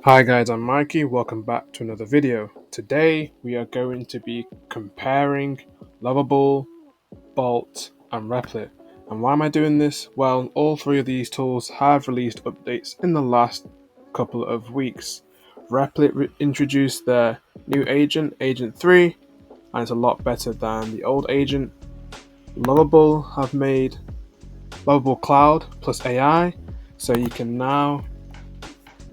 Hi guys, I'm Mikey. Welcome back to another video. Today we are going to be comparing Lovable, Bolt, and Replit. And why am I doing this? Well, all three of these tools have released updates in the last couple of weeks. Replit introduced their new agent, Agent 3, and it's a lot better than the old agent. Lovable have made Lovable Cloud plus AI, so you can now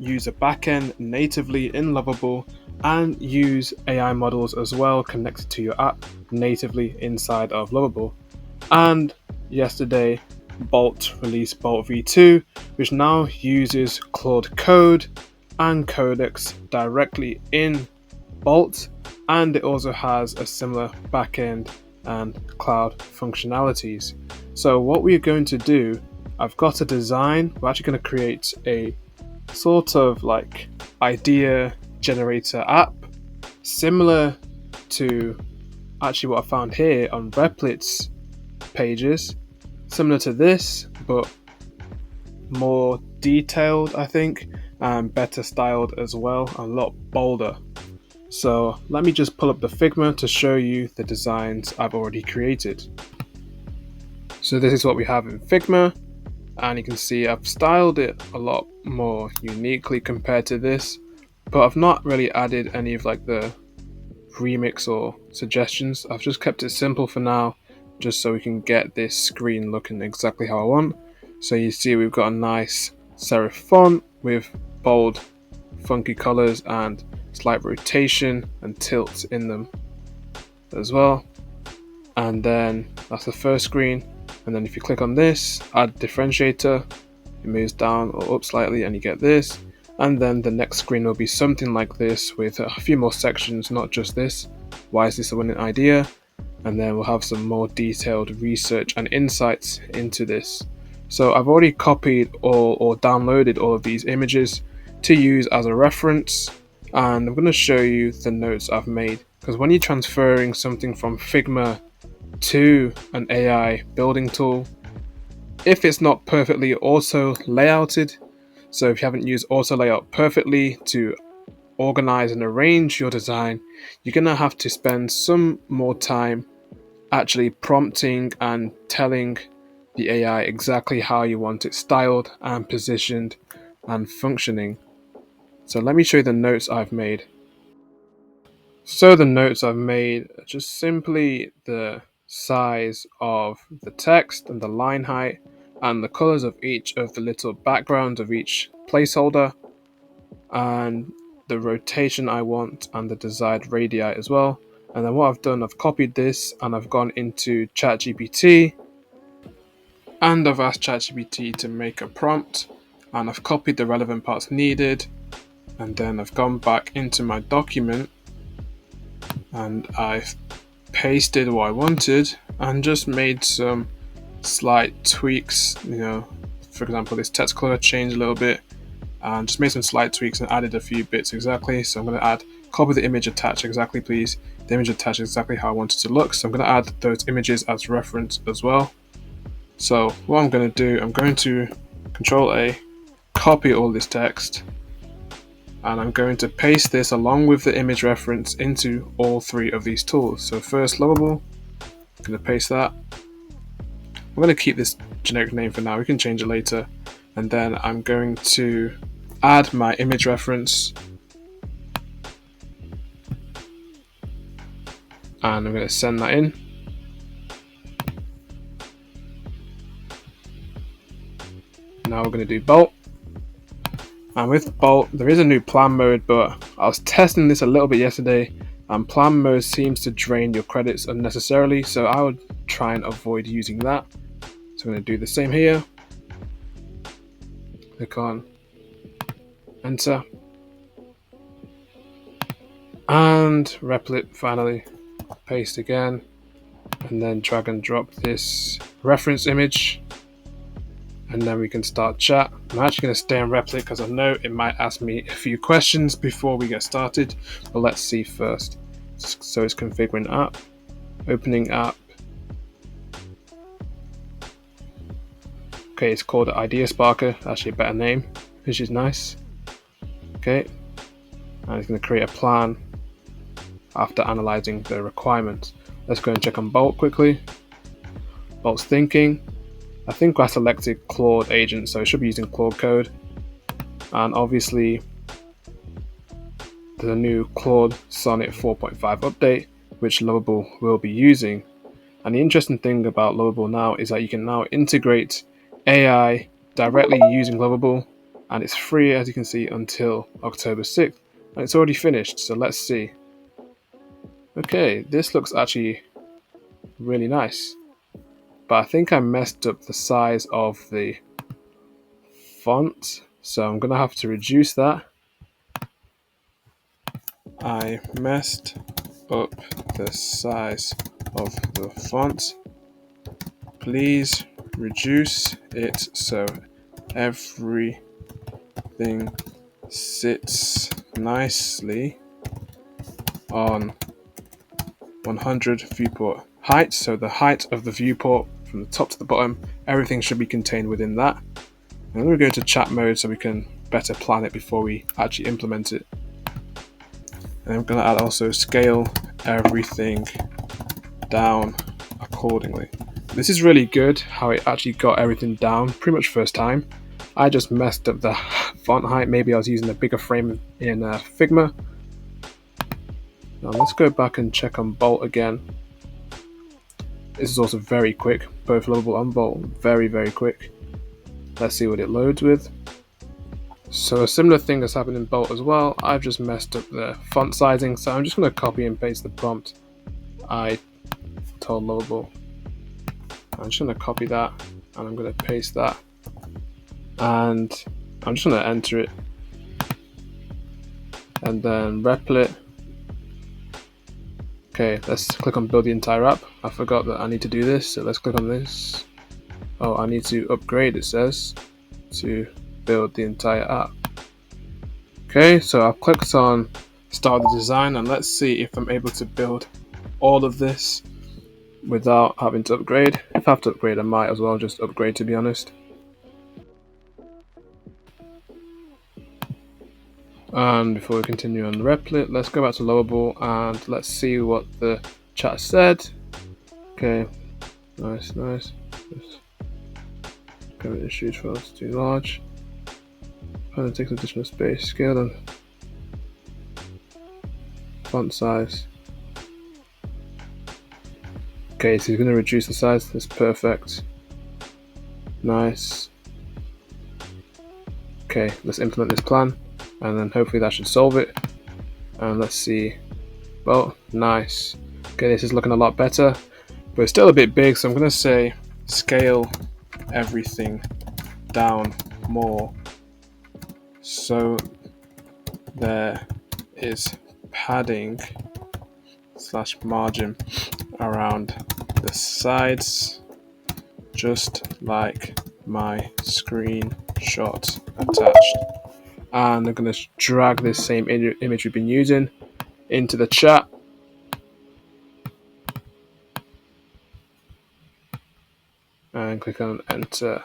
use a backend natively in Lovable and use AI models as well connected to your app natively inside of Lovable. And yesterday, Bolt released Bolt v2, which now uses Claude Code and Codex directly in Bolt, and it also has a similar backend and cloud functionalities. So what we're going to do, I've got a design. We're actually going to create a sort of like idea generator app, similar to actually what I found here on Replit's pages, similar to this, but more detailed, I think, and better styled as well, and a lot bolder. So let me just pull up the Figma to show you the designs I've already created. So this is what we have in Figma. And you can see I've styled it a lot more uniquely compared to this, but I've not really added any of like the remix or suggestions. I've just kept it simple for now, just so we can get this screen looking exactly how I want. So you see we've got a nice serif font with bold funky colors and slight rotation and tilt in them as well. And then that's the first screen. And then if you click on this, add differentiator, it moves down or up slightly and you get this. And then the next screen will be something like this with a few more sections, not just this. Why is this a winning idea? And then we'll have some more detailed research and insights into this. So I've already copied or downloaded all of these images to use as a reference. And I'm going to show you the notes I've made, because when you're transferring something from Figma to an AI building tool, if it's not perfectly auto layouted, so if you haven't used auto layout perfectly to organize and arrange your design, you're gonna have to spend some more time actually prompting and telling the AI exactly how you want it styled and positioned and functioning. So let me show you the notes I've made. So the notes I've made are just simply the size of the text and the line height and the colors of each of the little backgrounds of each placeholder and the rotation I want and the desired radii as well. And then what I've done, I've copied this and I've gone into ChatGPT and I've asked ChatGPT to make a prompt, and I've copied the relevant parts needed, and then I've gone back into my document and I've pasted what I wanted and just made some slight tweaks. For example, this text color changed a little bit and just made some slight tweaks and added a few bits exactly. So I'm going to add copy the image attached exactly, please. The image attached exactly how I want it to look. So I'm going to add those images as reference as well. So what I'm going to do, I'm going to Control A, copy all this text, and I'm going to paste this along with the image reference into all three of these tools. So first, Lovable, I'm going to paste that. I'm going to keep this generic name for now, we can change it later. And then I'm going to add my image reference. And I'm going to send that in. Now we're going to do Bolt. And with Bolt, there is a new plan mode, but I was testing this a little bit yesterday, and plan mode seems to drain your credits unnecessarily, so I would try and avoid using that. So I'm going to do the same here. Click on Enter. And Replit finally. Paste again. And then drag and drop this reference image. And then we can start chat. I'm actually going to stay on Replit because I know it might ask me a few questions before we get started, but let's see first. So it's configuring app, opening app. Okay, it's called Idea Sparker, actually a better name, which is nice. Okay, and it's going to create a plan after analyzing the requirements. Let's go and check on Bolt quickly. Bolt's thinking. I think I selected Claude agent, so it should be using Claude code. And obviously, there's a new Claude Sonnet 4.5 update, which Lovable will be using. And the interesting thing about Lovable now is that you can now integrate AI directly using Lovable, and it's free, as you can see, until October 6th. And it's already finished, so let's see. Okay, this looks actually really nice. But I think I messed up the size of the font, so I'm gonna have to reduce that. I messed up the size of the font. Please reduce it so everything sits nicely on 100 viewport height. So the height of the viewport from the top to the bottom, everything should be contained within that. And I'm going to go to chat mode so we can better plan it before we actually implement it. And I'm going to add also scale everything down accordingly. This is really good how it actually got everything down pretty much first time. I just messed up the font height. Maybe I was using a bigger frame in Figma. Now let's go back and check on Bolt again. This is also very quick. Both Lovable and Bolt, very, very quick. Let's see what it loads with. So a similar thing has happened in Bolt as well. I've just messed up the font sizing, so I'm just going to copy and paste the prompt I told Lovable. I'm just going to copy that and I'm going to paste that. And I'm just going to enter it. And then Replit. Okay, let's click on build the entire app. I forgot that I need to do this, so let's click on this. Oh, I need to upgrade, it says, to build the entire app. Okay, so I've clicked on start the design, and let's see if I'm able to build all of this without having to upgrade. If I have to upgrade, I might as well just upgrade, to be honest. And before we continue on Replit, let's go back to Lovable and let's see what the chat said. Okay, nice. Current issues for us too large. And it takes additional space. Scale and font size. Okay, so he's going to reduce the size. That's perfect. Nice. Okay, let's implement this plan. And then hopefully that should solve it. And let's see. Well, nice. Okay, this is looking a lot better, but it's still a bit big, so I'm going to say scale everything down more so there is padding / margin around the sides, just like my screenshot attached. And I'm going to drag this same image we've been using into the chat. And click on enter.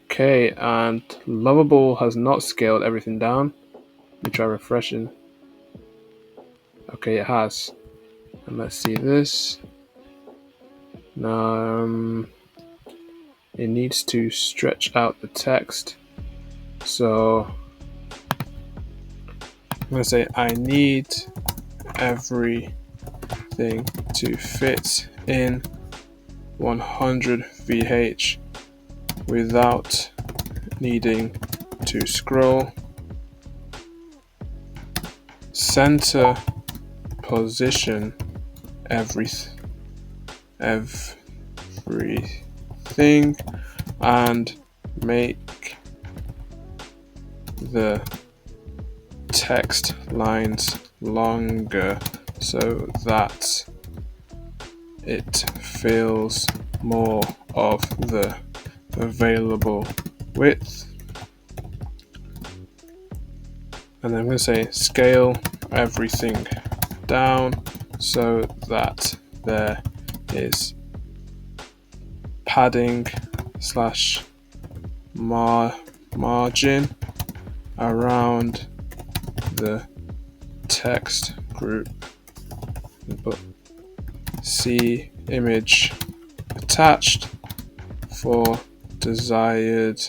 Okay, and Lovable has not scaled everything down. Let me try refreshing. Okay, it has. And let's see this. Now, it needs to stretch out the text. So I'm going to say I need everything to fit in 100 VH without needing to scroll. Center position everything and make the text lines longer so that it fills more of the available width. And then I'm going to say scale everything down so that there is padding / margin around the text group, but see image attached for desired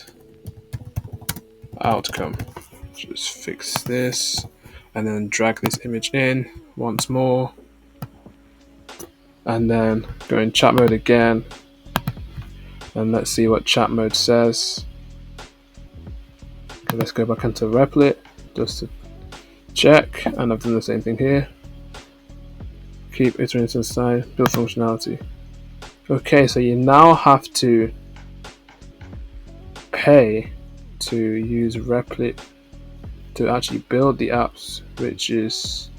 outcome. Just fix this and then drag this image in once more, and then go in chat mode again, and let's see what chat mode says. Okay, let's go back into Replit just to check, and I've done the same thing here. Keep iterating inside, build functionality. Okay, so you now have to pay to use Replit to actually build the apps, which is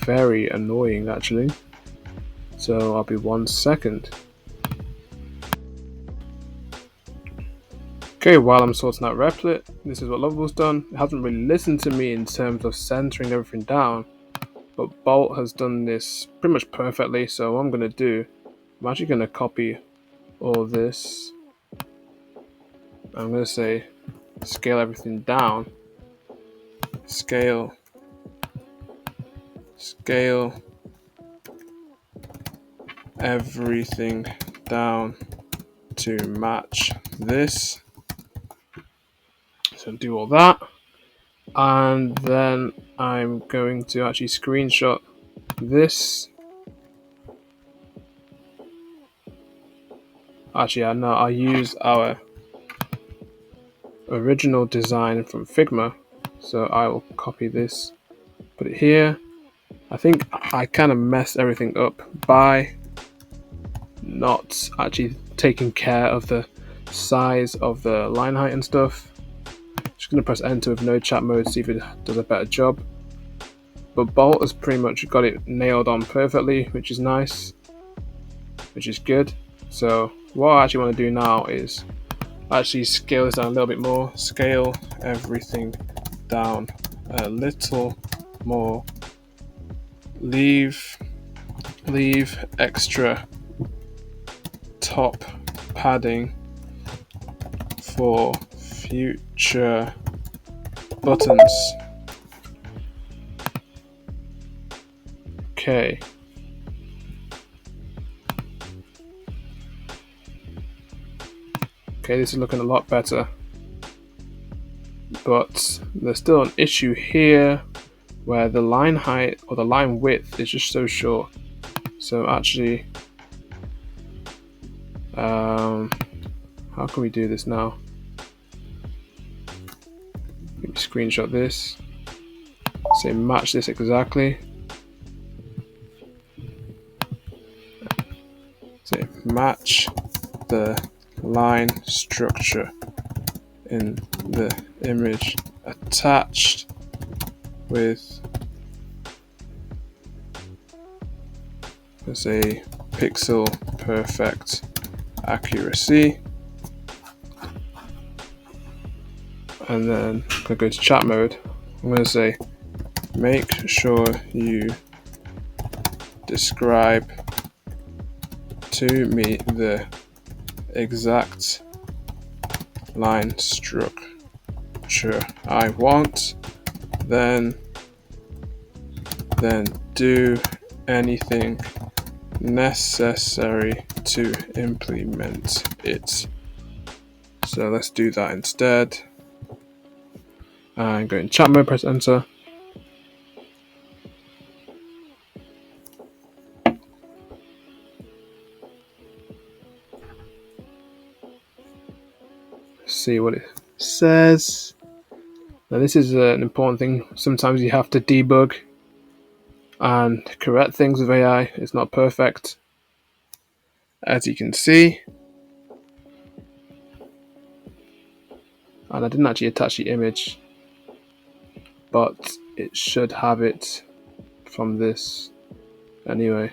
very annoying actually. So I'll be 1 second. Okay, while I'm sorting out Replit, this is what Lovable's done. It hasn't really listened to me in terms of centering everything down, but Bolt has done this pretty much perfectly. So what I'm going to do, I'm actually going to copy all this. I'm going to say scale everything down. Scale everything down to match this. So do all that, and then I'm going to actually screenshot this. Actually, I'll use our original design from Figma. So I will copy this, put it here. I think I kind of messed everything up by not actually taking care of the size of the line height and stuff. Just gonna press enter with no chat mode, see if it does a better job. But Bolt has pretty much got it nailed on perfectly, which is nice, which is good. So what I actually want to do now is actually scale this down a little bit more. Scale everything down a little more. Leave extra top padding for future buttons. Okay. Okay, this is looking a lot better. But there's still an issue here where the line height or the line width is just so short. So actually, how can we do this now? Let me screenshot this. Say match this exactly. Say match the line structure in the image attached with, let's say, pixel perfect accuracy. And then I'm gonna go to chat mode. I'm gonna say make sure you describe to me the exact line structure I want, then do anything necessary to implement it. So let's do that instead. And go in chat mode, press enter. See what it says. Now this is an important thing. Sometimes you have to debug and correct things with AI. It's not perfect, as you can see. And I didn't actually attach the image, but it should have it from this anyway.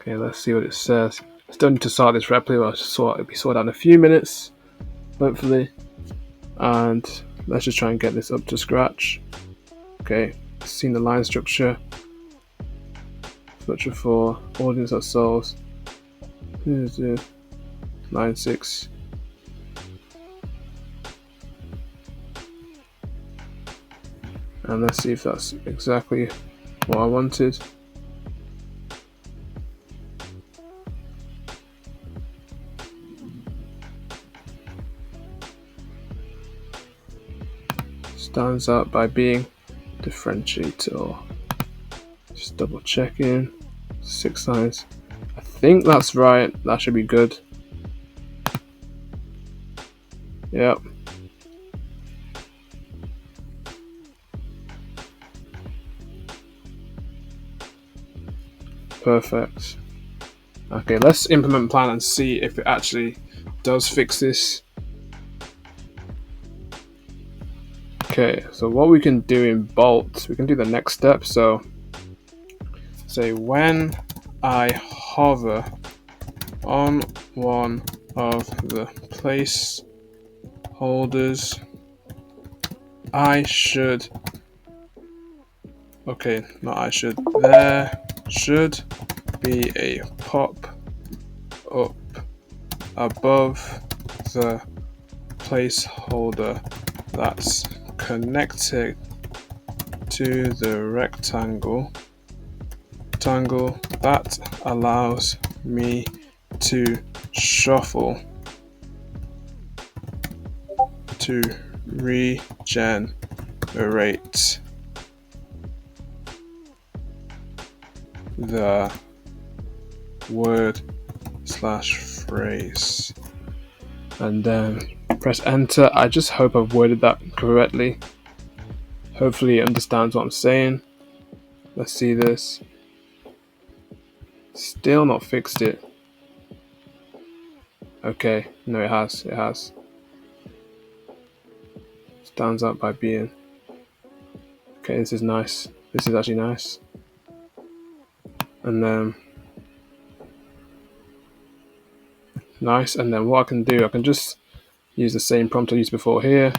Okay, let's see what it says. Still need to sort this Replit. It'll be sorted out in a few minutes, hopefully. And let's just try and get this up to scratch. Okay, seen the line structure. Structure for audience that solves. 96. And let's see if that's exactly what I wanted. Stands out by being differentiator. Just double checking. 6 lines. I think that's right. That should be good. Yep. Perfect. Okay, let's implement plan and see if it actually does fix this. Okay, so what we can do in Bolt, we can do the next step. So say when I hover on one of the placeholders, there should be a pop up above the placeholder that's connected to the rectangle that allows me to shuffle to regenerate the word/phrase, and then press enter. I just hope I've worded that correctly. Hopefully it understands what I'm saying. Let's see this. Still not fixed it. Okay, no, it has. Stands out by being. Okay, this is nice. This is actually nice. And then nice. And then what I can do, I can just use the same prompt I used before here.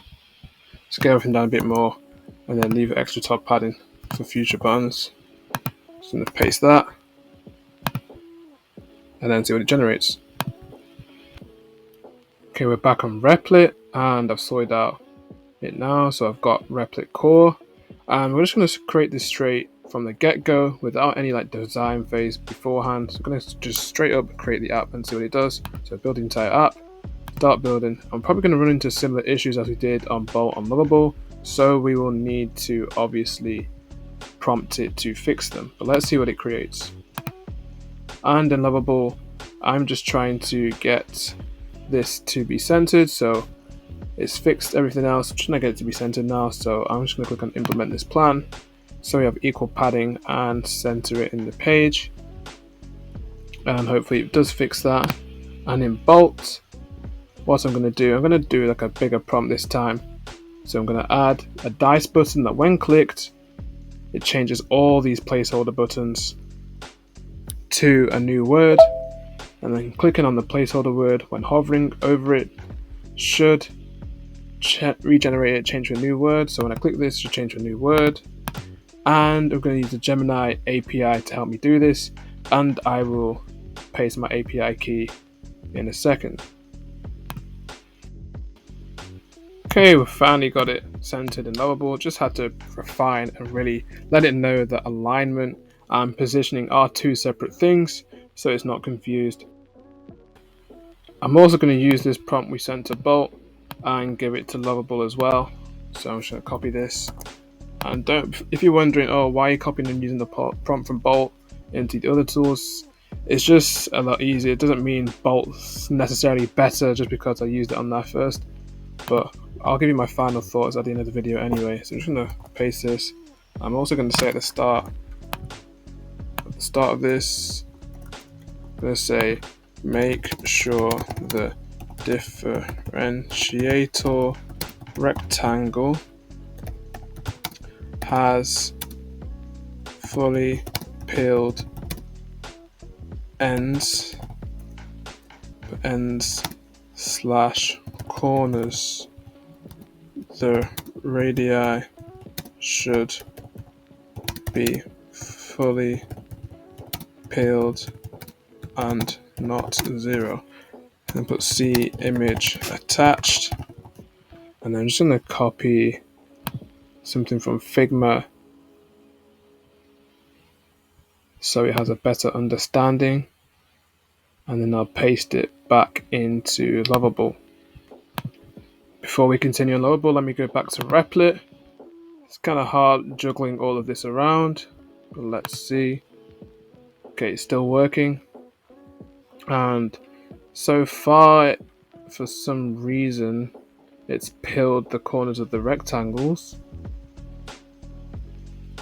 Scale everything down a bit more, and then leave extra top padding for future buttons. Just gonna paste that, and then see what it generates. Okay, we're back on Replit, and I've sorted out it now. So I've got Replit core, and we're just gonna create this straight from the get-go without any like design phase beforehand. So I'm gonna just straight up create the app and see what it does. So build the entire app, start building. I'm probably gonna run into similar issues as we did on Bolt and Lovable, so we will need to obviously prompt it to fix them. But let's see what it creates. And in Lovable, I'm just trying to get this to be centered, so it's fixed everything else. I'm just gonna get it to be centered now, so I'm just gonna click on implement this plan. So we have equal padding and center it in the page, and hopefully it does fix that. And in Bolt, what I'm gonna do like a bigger prompt this time. So I'm gonna add a dice button that when clicked, it changes all these placeholder buttons to a new word, and then clicking on the placeholder word when hovering over it should regenerate it, change to a new word. So when I click this, it should change to a new word. And I'm going to use the Gemini API to help me do this, and I will paste my API key in a second. Okay, we finally got it centered and Lovable. Just had to refine and really let it know that alignment and positioning are two separate things, so it's not confused. I'm also going to use this prompt we sent to Bolt and give it to Lovable as well. So I'm just going to copy this. And if you're wondering, oh, why are you copying and using the prompt from Bolt into the other tools, it's just a lot easier. It doesn't mean Bolt's necessarily better just because I used it on that first, but I'll give you my final thoughts at the end of the video anyway. So I'm just going to paste this. I'm also going to say at the start of this, I'm going to say make sure the differentiator rectangle has fully peeled ends / corners. The radii should be fully peeled and not 0. And put C image attached. And then I'm just going to copy something from Figma so it has a better understanding. And then I'll paste it back into Lovable. Before we continue on Lovable, let me go back to Replit. It's kind of hard juggling all of this around, but let's see. Okay, it's still working. And so far, for some reason, it's pilled the corners of the rectangles,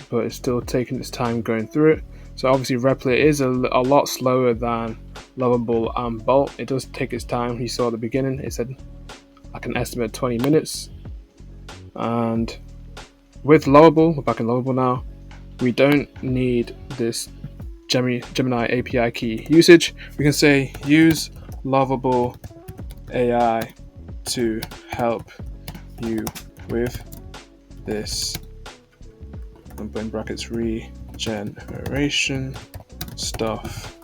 but it's still taking its time going through it. So obviously Replit is a lot slower than Lovable and Bolt. It does take its time. You saw at the beginning, it said I can estimate 20 minutes. And with Lovable, we're back in Lovable now, we don't need this Gemini API key usage. We can say use Lovable AI to help you with this, and in brackets, regeneration stuff.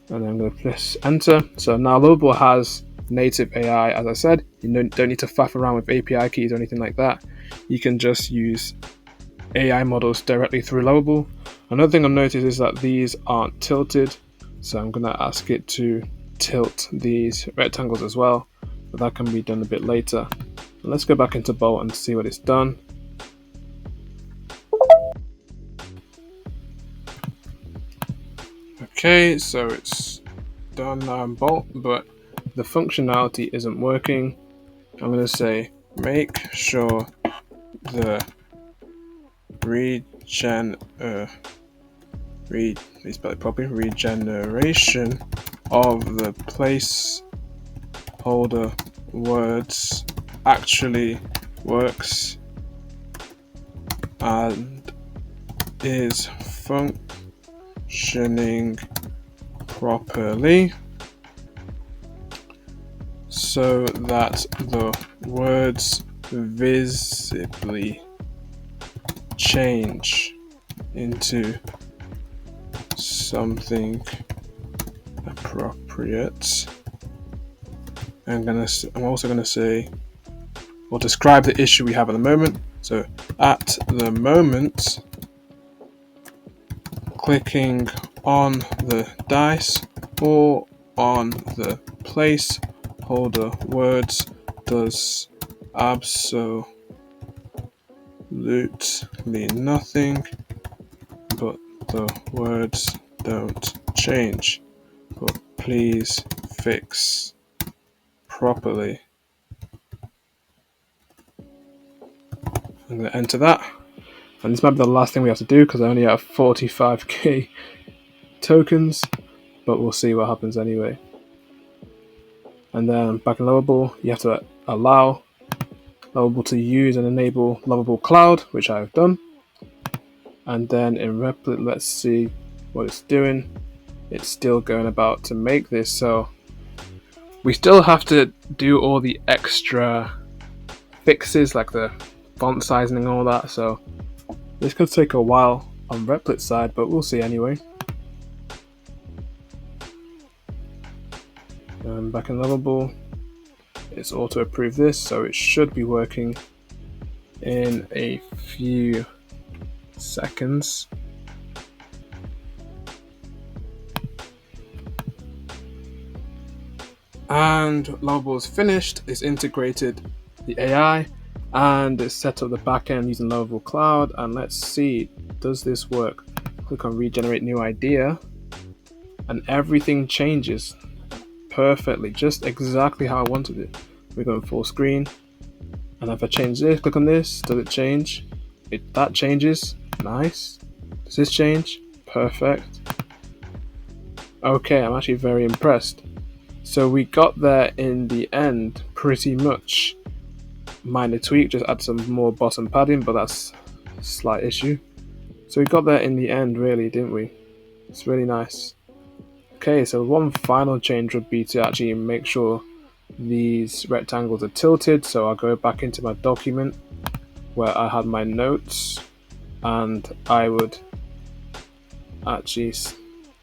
And then I'm going to press enter. So now Lovable has native AI, as I said. You don't need to faff around with API keys or anything like that. You can just use AI models directly through Lovable. Another thing I've noticed is that these aren't tilted, so I'm going to ask it to tilt these rectangles as well, but that can be done a bit later. Let's go back into Bolt and see what it's done. Okay, so it's done now in Bolt, but the functionality isn't working. I'm going to say make sure the regeneration of the placeholder words actually works and is functioning properly, so that the words visibly change into something appropriate. I'm also going to say, or describe the issue we have at the moment. So at the moment, clicking on the dice or on the placeholder words does absolutely nothing, but the words don't change. But please fix properly. I'm going to enter that, and this might be the last thing we have to do because I only have 45k tokens, but we'll see what happens anyway. And then back in Lovable, you have to allow Lovable to use and enable Lovable Cloud, which I've done. And then in Replit, let's see what it's doing. It's still going about to make this, so we still have to do all the extra fixes like the font sizing and all that, so this could take a while on Replit's side, but we'll see anyway. Back in Lovable, it's auto approved this, so it should be working in a few seconds. And Lovable is finished. It's integrated the AI and it's set up the backend using Lovable Cloud. And let's see, does this work? Click on regenerate new idea and everything changes perfectly, just exactly how I wanted it. We're going full screen, and if I change this, click on this, does it change? That changes. Nice. Does this change? Perfect. Okay, I'm actually very impressed. So we got there in the end pretty much. Minor tweak, just add some more bottom padding, but that's a slight issue. So we got there in the end really, didn't we? It's really nice. Okay, so one final change would be to actually make sure these rectangles are tilted. So I'll go back into my document where I had my notes, and I would actually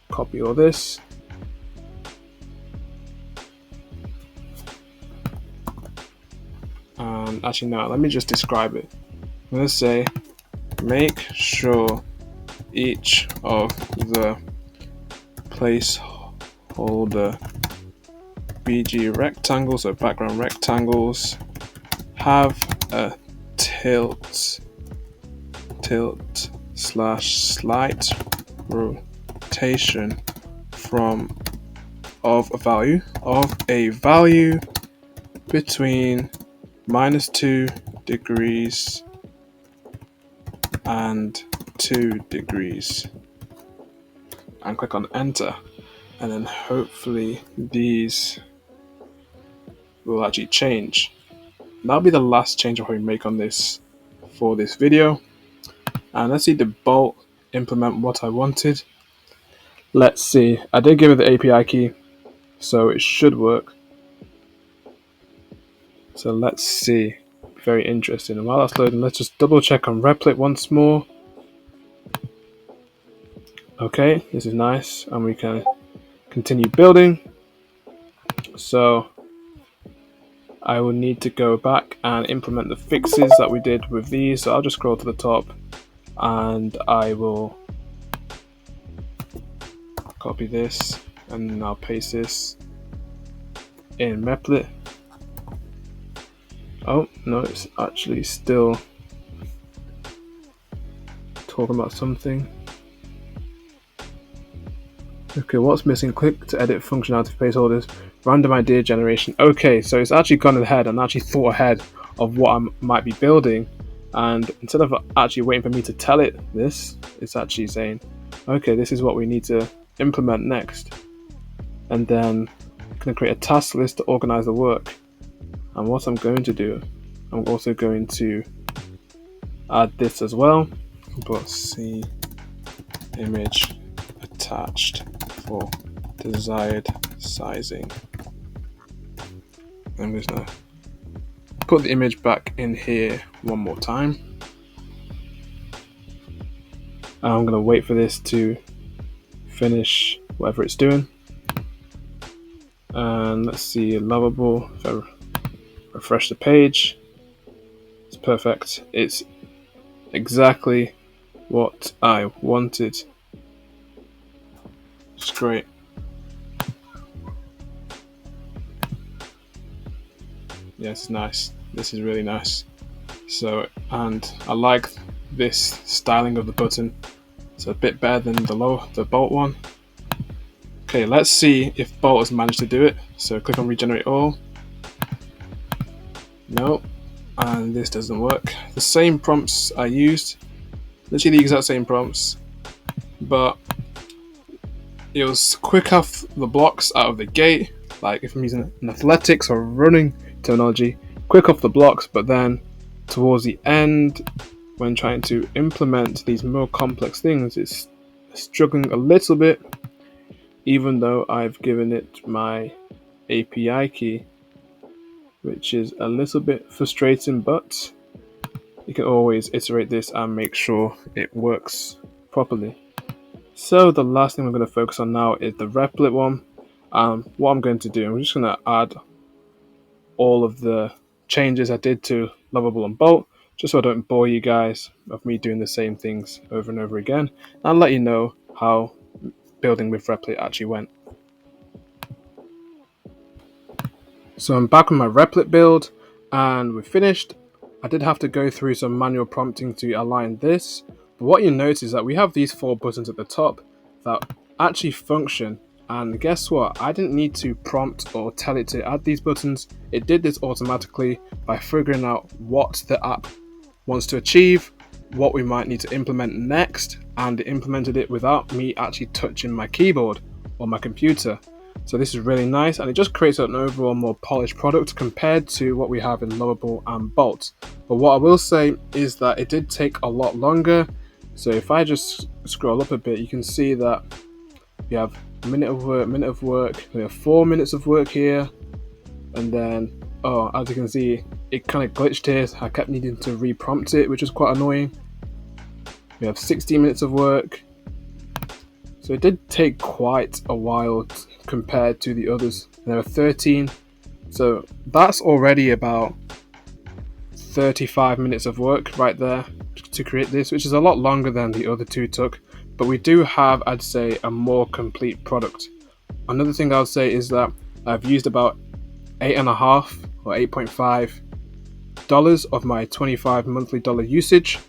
copy all this. And actually, no, let me just describe it. I'm going to say, make sure each of the placeholder BG rectangles, or background rectangles, have a tilt / slight rotation of a value between -2 degrees and 2 degrees, and click on enter, and then hopefully these will actually change. That'll be the last change I'll probably make on this for this video. And let's see the bolt implement what I wanted. Let's see, I did give it the API key, so it should work. So let's see, very interesting. And while that's loading, let's just double check on Replit once more. Okay, this is nice, and we can continue building. So I will need to go back and implement the fixes that we did with these. So I'll just scroll to the top and I will copy this and then I'll paste this in Replit. Oh no, it's actually still talking about something. Okay, what's missing? Click to edit functionality for placeholders. Random idea generation. Okay, so it's actually gone ahead and actually thought ahead of what I might be building. And instead of actually waiting for me to tell it this, it's actually saying, okay, this is what we need to implement next. And then I'm going to create a task list to organize the work. And what I'm going to do, I'm also going to add this as well. But see image attached for desired sizing. I'm just gonna put the image back in here one more time. And I'm gonna wait for this to finish whatever it's doing. And let's see, Lovable. If I refresh the page, it's perfect. It's exactly what I wanted. It's great. Yes, nice. This is really nice. So, and I like this styling of the button. It's a bit better than the Bolt one. Okay, let's see if Bolt has managed to do it. So click on regenerate all. No, and this doesn't work. The same prompts I used, literally the exact same prompts, but it was quick off the blocks out of the gate. Like if I'm using an athletics or running terminology, quick off the blocks, but then towards the end, when trying to implement these more complex things, it's struggling a little bit, even though I've given it my API key, which is a little bit frustrating, but you can always iterate this and make sure it works properly. So the last thing we're going to focus on now is the Replit one. What I'm going to do, I'm just going to add all of the changes I did to Lovable and Bolt, just so I don't bore you guys of me doing the same things over and over again. I'll let you know how building with Replit actually went. So I'm back with my Replit build and we're finished. I did have to go through some manual prompting to align this, but what you notice is that we have these 4 buttons at the top that actually function. And guess what? I didn't need to prompt or tell it to add these buttons. It did this automatically by figuring out what the app wants to achieve, what we might need to implement next, and it implemented it without me actually touching my keyboard or my computer. So this is really nice, and it just creates an overall more polished product compared to what we have in Lovable and Bolt. But what I will say is that it did take a lot longer. So if I just scroll up a bit, you can see that we have a minute of work, we have 4 minutes of work here, and then, oh, as you can see, it kind of glitched here. I kept needing to reprompt it, which is quite annoying. We have 60 minutes of work, So it did take quite a while compared to the others. There were 13, so that's already about 35 minutes of work right there to create this, which is a lot longer than the other two took. But we do have, I'd say, a more complete product. Another thing I would say is that I've used about $8.5 or $8.5 of my $25 monthly usage,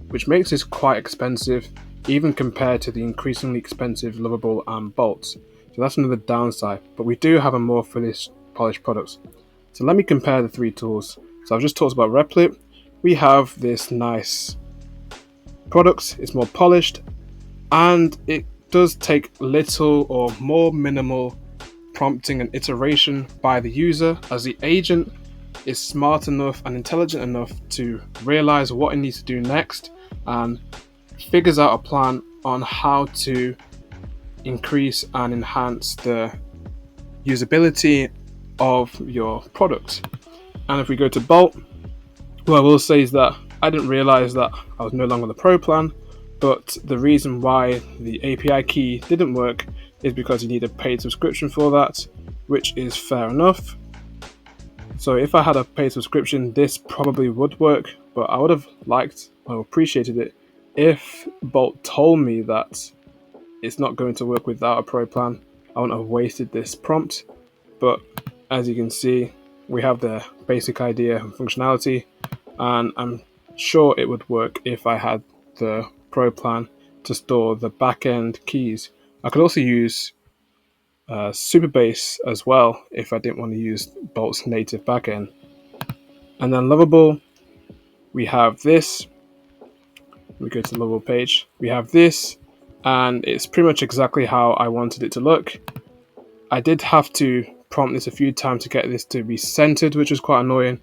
which makes this quite expensive, even compared to the increasingly expensive Lovable and Bolt. So that's another downside, but we do have a more finished, polished product. So let me compare the three tools. So I've just talked about Replit. We have this nice product, it's more polished, and it does take little or more minimal prompting and iteration by the user, as the agent is smart enough and intelligent enough to realize what it needs to do next and figures out a plan on how to increase and enhance the usability of your product. And if we go to Bolt, what I will say is that I didn't realize that I was no longer on the Pro plan, but the reason why the API key didn't work is because you need a paid subscription for that, which is fair enough. So if I had a paid subscription, this probably would work, but I would have liked or appreciated it if Bolt told me that it's not going to work without a Pro plan. I wouldn't have wasted this prompt, but as you can see, we have the basic idea and functionality, and I'm sure it would work if I had the Pro plan to store the backend keys. I could also use Superbase as well if I didn't want to use Bolt's native backend. And then Lovable, we have this. We go to the Lovable page. We have this, and it's pretty much exactly how I wanted it to look. I did have to prompt this a few times to get this to be centered, which was quite annoying,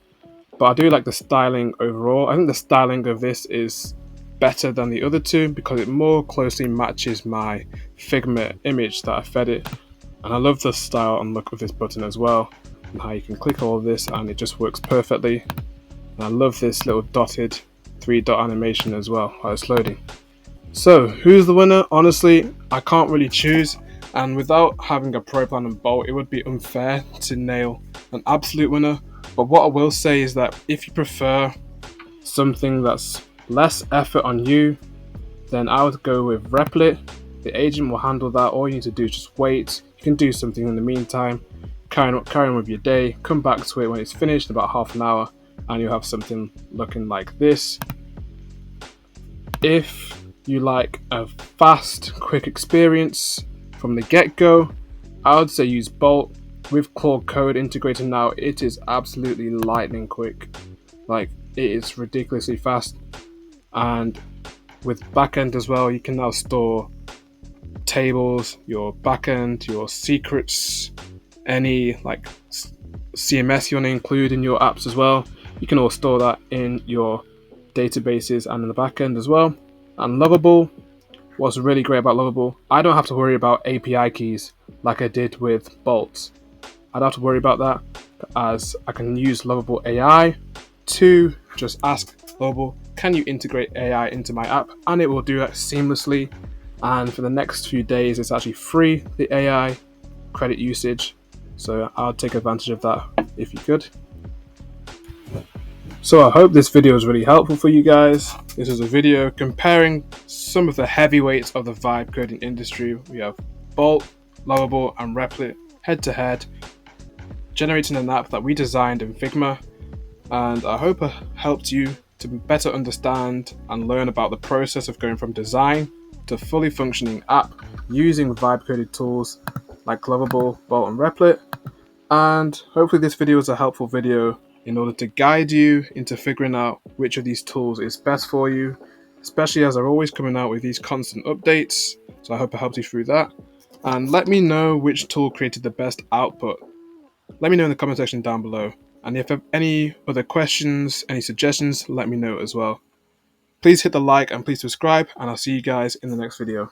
but I do like the styling overall. I think the styling of this is better than the other two because it more closely matches my Figma image that I fed it. And I love the style and look of this button as well, and how you can click all of this and it just works perfectly. And I love this little dotted 3-dot animation as well while it's loading. So who's the winner? Honestly, I can't really choose, and without having a Pro plan and Bolt, it would be unfair to nail an absolute winner. But what I will say is that if you prefer something that's less effort on you, then I would go with Replit. The agent will handle that. All you need to do is just wait. You can do something in the meantime, carry on with your day, come back to it when it's finished in about half an hour, and you'll have something looking like this. If you like a fast, quick experience from the get-go, I would say use Bolt. With Claude Code integrated now, it is absolutely lightning quick. Like, it is ridiculously fast. And with backend as well, you can now store tables, your backend, your secrets, any like CMS you want to include in your apps as well. You can all store that in your databases and in the backend as well. And Lovable, what's really great about Lovable, I don't have to worry about API keys like I did with Bolt. I don't have to worry about that, as I can use Lovable AI to just ask Lovable, can you integrate AI into my app? And it will do that seamlessly. And for the next few days, it's actually free, the AI credit usage. So I'll take advantage of that if you could. So I hope this video was really helpful for you guys. This is a video comparing some of the heavyweights of the vibe coding industry. We have Bolt, Lovable, and Replit head to head, generating an app that we designed in Figma. And I hope it helped you to better understand and learn about the process of going from design to fully functioning app using vibe coded tools like Lovable, Bolt, and Replit. And hopefully this video was a helpful video in order to guide you into figuring out which of these tools is best for you, especially as they're always coming out with these constant updates. So I hope it helps you through that. And let me know which tool created the best output. Let me know in the comment section down below. And if you have any other questions, any suggestions, let me know as well. Please hit the like and please subscribe, and I'll see you guys in the next video.